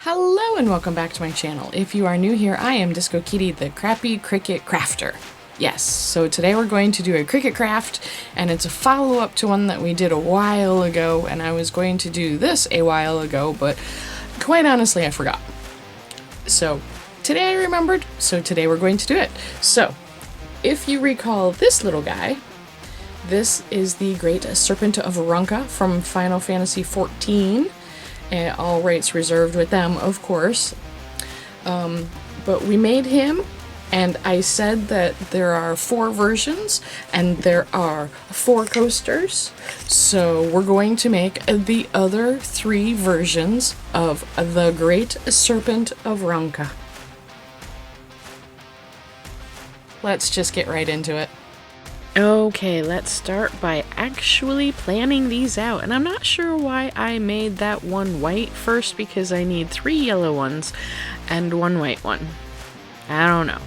Hello and welcome back to my channel. If you are new here, I am Disco Kitty, the crappy cricket crafter. Yes, so today we're going to do a cricket craft, and it's a follow-up to one that we did a while ago, and I was going to do this a while ago, but quite honestly I forgot. So today I remembered, so today we're going to do it. So, if you recall this little guy, this is the great Serpent of Ronka from Final Fantasy XIV. All rights reserved with them, of course. But we made him, and I said that there are 4 versions, and there are 4 coasters. So we're going to make the other 3 versions of the Great Serpent of Ronka. Let's just get right into it. Okay, let's start by actually planning these out. And I'm not sure why I made that one white first, because I need 3 yellow ones and 1 white one. I don't know.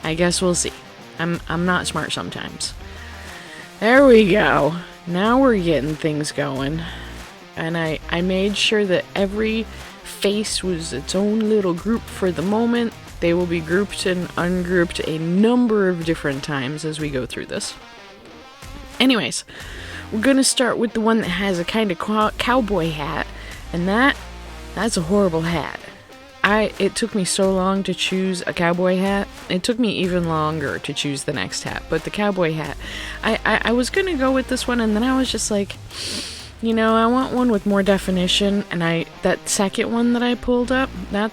I guess we'll see. I'm not smart sometimes. There we go. Now we're getting things going. And I made sure that every face was its own little group for the moment. They will be grouped and ungrouped a number of different times as we go through this. Anyways, we're going to start with the one that has a kind of cowboy hat, and that's a horrible hat. It took me so long to choose a cowboy hat. It took me even longer to choose the next hat, but the cowboy hat, I was going to go with this one, and then I was just like, you know, I want one with more definition, and that second one that I pulled up, I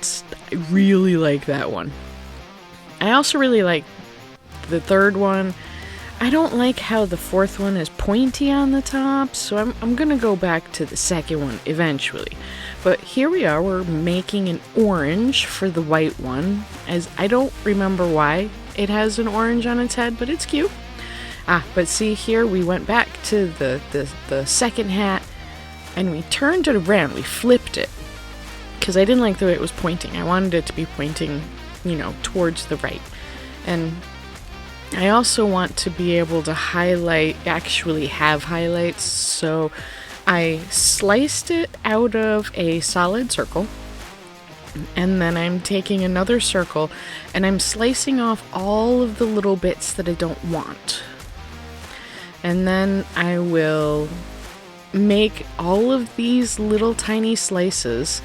really like that one. I also really like the third one. I don't like how the fourth one is pointy on the top, so I'm gonna go back to the second one eventually. But here we are, we're making an orange for the white one, as I don't remember why it has an orange on its head, but it's cute. But see here, we went back to the second hat, and we turned it around, we flipped it, because I didn't like the way it was pointing. I wanted it to be pointing, you know, towards the right. And I also want to be able to actually have highlights, so I sliced it out of a solid circle, and then I'm taking another circle, and I'm slicing off all of the little bits that I don't want. And then I will make all of these little tiny slices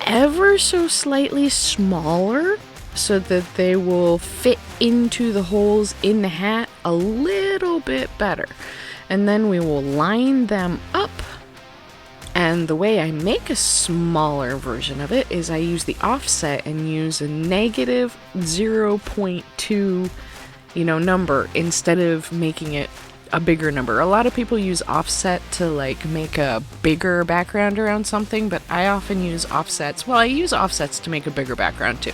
ever so slightly smaller so that they will fit into the holes in the hat a little bit better. And then we will line them up. And the way I make a smaller version of it is I use the offset and use a negative 0.2, number instead of making it a bigger number. A lot of people use offset to make a bigger background around something, but I often use offsets. Well, I use offsets to make a bigger background too.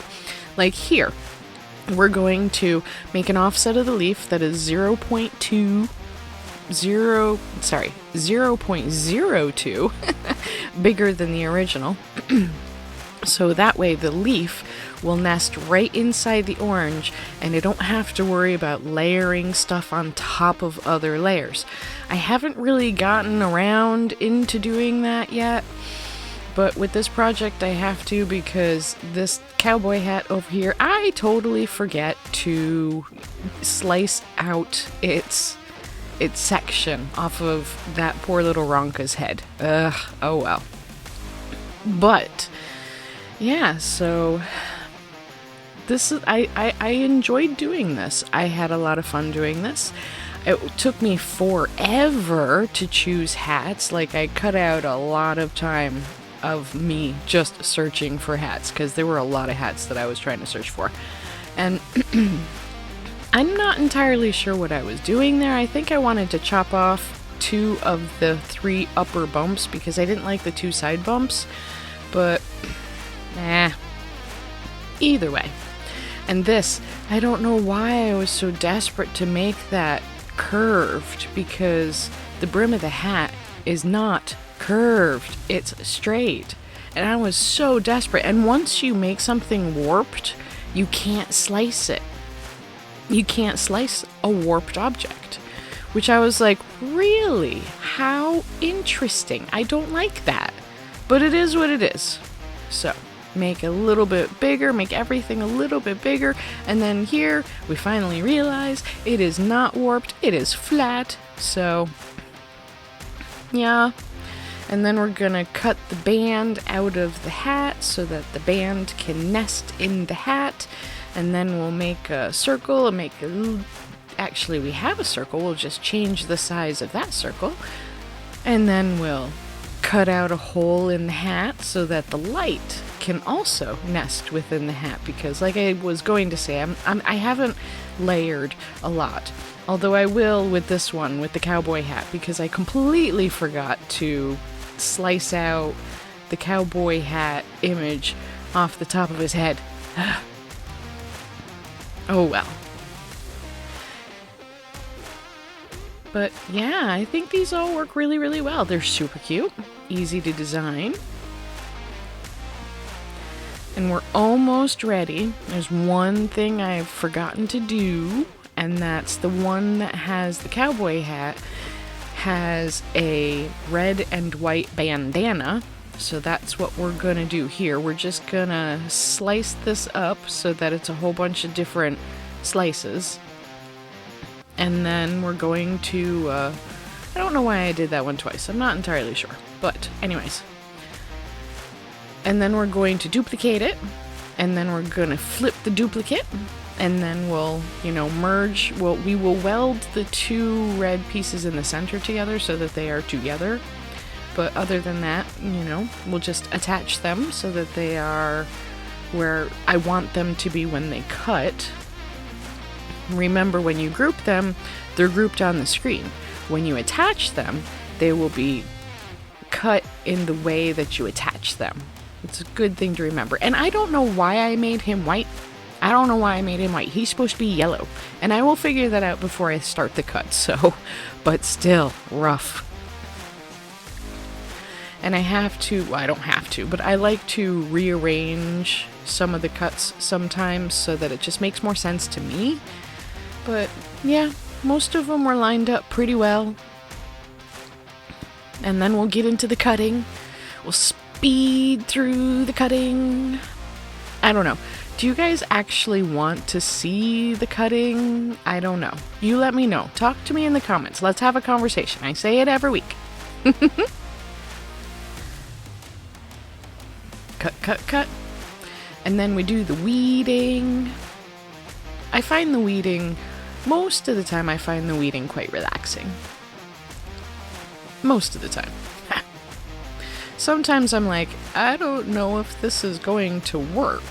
Like here, we're going to make an offset of the leaf that is 0.02 bigger than the original. So that way the leaf will nest right inside the orange, and I don't have to worry about layering stuff on top of other layers. I haven't really gotten around into doing that yet, but with this project I have to, because this cowboy hat over here, I totally forget to slice out its section off of that poor little Ronka's head. Oh well. But yeah, so this is I enjoyed doing this. I had a lot of fun doing this. It took me forever to choose hats. I cut out a lot of time of me just searching for hats, because there were a lot of hats that I was trying to search for. And I'm not entirely sure what I was doing there. I think I wanted to chop off 2 of the 3 upper bumps because I didn't like the 2 side bumps, but either way. And this, I don't know why I was so desperate to make that curved, because the brim of the hat is not curved, it's straight. And I was so desperate. And once you make something warped, you can't slice it. You can't slice a warped object. Which I was like, really? How interesting. I don't like that. But it is what it is. So make it a little bit bigger, make everything a little bit bigger, and then here we finally realize it is not warped, it is flat. So yeah. And then we're gonna cut the band out of the hat so that the band can nest in the hat. And then we'll make a circle and make a... Actually, we have a circle. We'll just change the size of that circle. And then we'll cut out a hole in the hat so that the light can also nest within the hat. Because like I was going to say, I haven't layered a lot. Although I will with this one, with the cowboy hat, because I completely forgot to slice out the cowboy hat image off the top of his head. Oh well. But yeah, I think these all work really, really well. They're super cute, easy to design. And we're almost ready. There's one thing I've forgotten to do, and that's the one that has the cowboy hat has a red and white bandana. So that's what we're gonna do here. We're just gonna slice this up so that it's a whole bunch of different slices. And then we're going to, I don't know why I did that one twice. I'm not entirely sure. But anyways. And then we're going to duplicate it. And then we're gonna flip the duplicate. And then we'll, merge. We will weld the two red pieces in the center together so that they are together. But other than that, we'll just attach them so that they are where I want them to be when they cut. Remember, when you group them, they're grouped on the screen. When you attach them, they will be cut in the way that you attach them. It's a good thing to remember. And I don't know why I made him white. He's supposed to be yellow. And I will figure that out before I start the cut, so... But still, rough. And I don't have to, but I like to rearrange some of the cuts sometimes so that it just makes more sense to me. But yeah, most of them were lined up pretty well. And then we'll get into the cutting. We'll speed through the cutting. I don't know. Do you guys actually want to see the cutting? I don't know. You let me know. Talk to me in the comments. Let's have a conversation. I say it every week. Cut. And then we do the weeding. Most of the time I find the weeding quite relaxing. Most of the time. Sometimes I'm like, I don't know if this is going to work.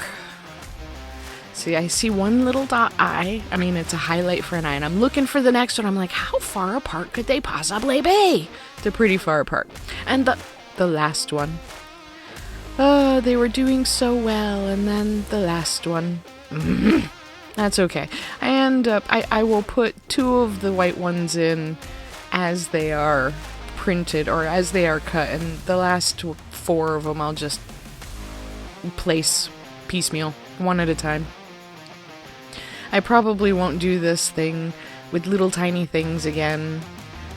See, I see one little dot eye. I mean, it's a highlight for an eye, and I'm looking for the next one. I'm like, how far apart could they possibly be? They're pretty far apart. And the last one. Oh, they were doing so well, and then the last one. That's okay. I will put two of the white ones in as they are printed, or as they are cut, and the last four of them I'll just place piecemeal, one at a time. I probably won't do this thing with little tiny things again,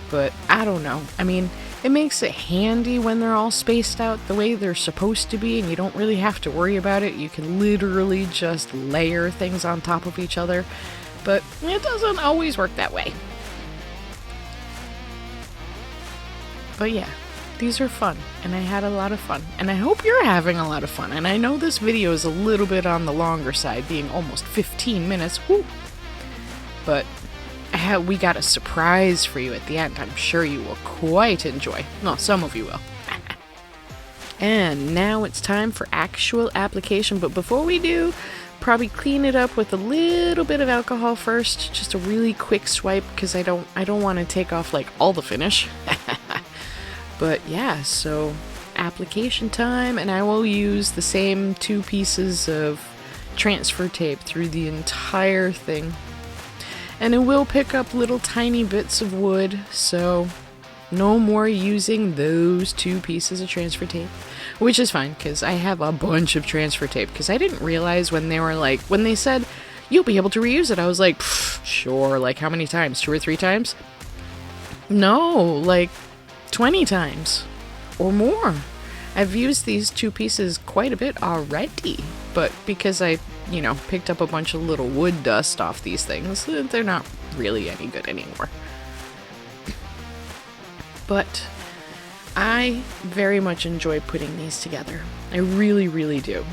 but I don't know. I mean, it makes it handy when they're all spaced out the way they're supposed to be, and you don't really have to worry about it. You can literally just layer things on top of each other, but it doesn't always work that way. But yeah, these are fun, and I had a lot of fun, and I hope you're having a lot of fun. And I know this video is a little bit on the longer side, being almost 15 minutes, whoo! But we got a surprise for you at the end. I'm sure you will quite enjoy. Well, some of you will. And now it's time for actual application, but before we do, probably clean it up with a little bit of alcohol first, just a really quick swipe, because I don't want to take off like all the finish. But yeah, so application time, and I will use the same 2 pieces of transfer tape through the entire thing. And it will pick up little tiny bits of wood, so no more using those 2 pieces of transfer tape, which is fine, because I have a bunch of transfer tape, because I didn't realize when they said, you'll be able to reuse it, I was like, sure, like how many times, 2 or 3 times? No, like 20 times or more. I've used these two pieces quite a bit already, but because I, picked up a bunch of little wood dust off these things, they're not really any good anymore. But I very much enjoy putting these together. I really, really do.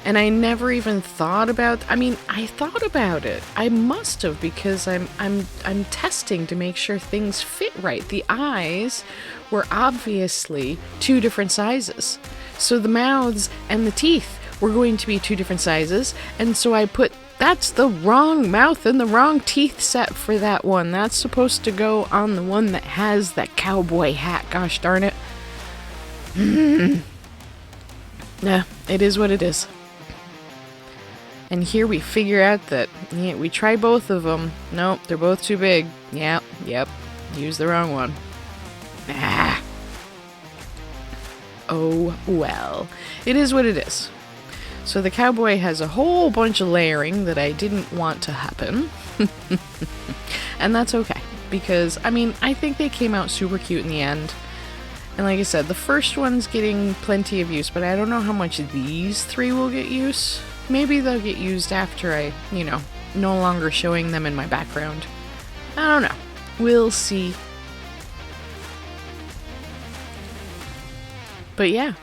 And I never even thought about, I thought about it. I must have, because I'm testing to make sure things fit right. The eyes were obviously two different sizes. So the mouths and the teeth were going to be two different sizes. And so I put, that's the wrong mouth and the wrong teeth set for that one. That's supposed to go on the one that has that cowboy hat. Gosh darn it. Yeah, it is what it is. And here we figure out that we try both of them. Nope, they're both too big. Yep, used the wrong one. Oh well, it is what it is. So the cowboy has a whole bunch of layering that I didn't want to happen. And that's okay, because I think they came out super cute in the end. And like I said, the first one's getting plenty of use, but I don't know how much these three will get use. Maybe they'll get used after I, no longer showing them in my background. I don't know. We'll see. But yeah,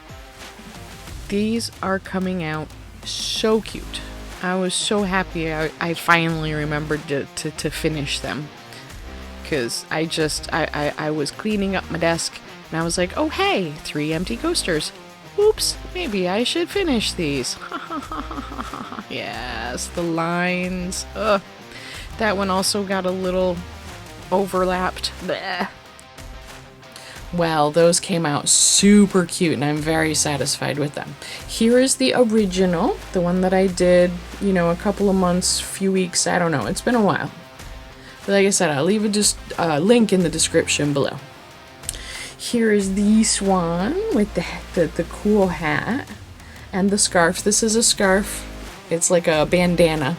these are coming out so cute. I was so happy I finally remembered to finish them. Because I was cleaning up my desk and I was like, oh hey, 3 empty coasters. Oops, maybe I should finish these. Yes, the lines. Ugh. That one also got a little overlapped. Blech. Well, those came out super cute and I'm very satisfied with them. Here is the original, the one that I did, a couple of months, few weeks, I don't know. It's been a while. But like I said, I'll leave a link in the description below. Here is the swan with the cool hat and the scarf. This is a scarf. It's like a bandana.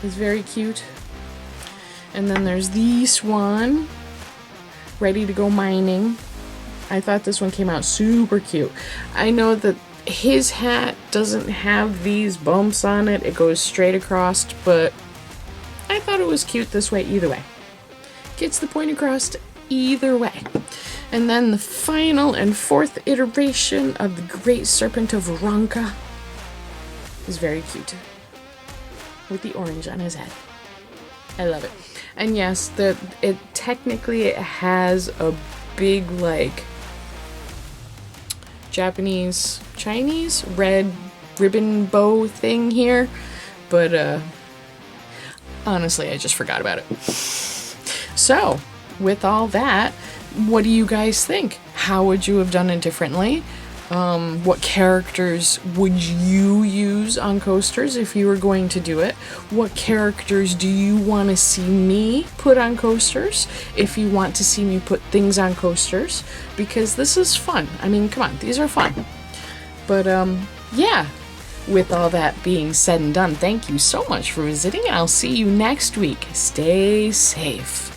It's very cute. And then there's the swan ready to go mining. I thought this one came out super cute. I know that his hat doesn't have these bumps on it. It goes straight across, but I thought it was cute this way either way. Gets the point across either way. And then the final and 4th iteration of the Great Serpent of Ronka is very cute. With the orange on his head. I love it. And yes, it technically has a big Chinese red ribbon bow thing here, but honestly I just forgot about it. So with all that, what do you guys think? How would you have done it differently? What characters would you use on coasters if you were going to do it? What characters do you want to see me put on coasters if you want to see me put things on coasters? Because this is fun. Come on, these are fun. But yeah, with all that being said and done, thank you so much for visiting, and I'll see you next week. Stay safe.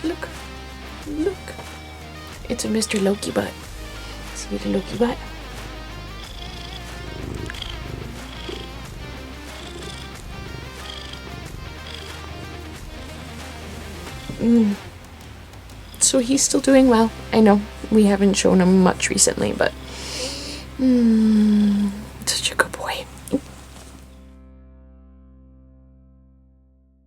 Look. It's a Mr. Loki butt. See the Loki butt? So he's still doing well. I know we haven't shown him much recently, but such a good boy.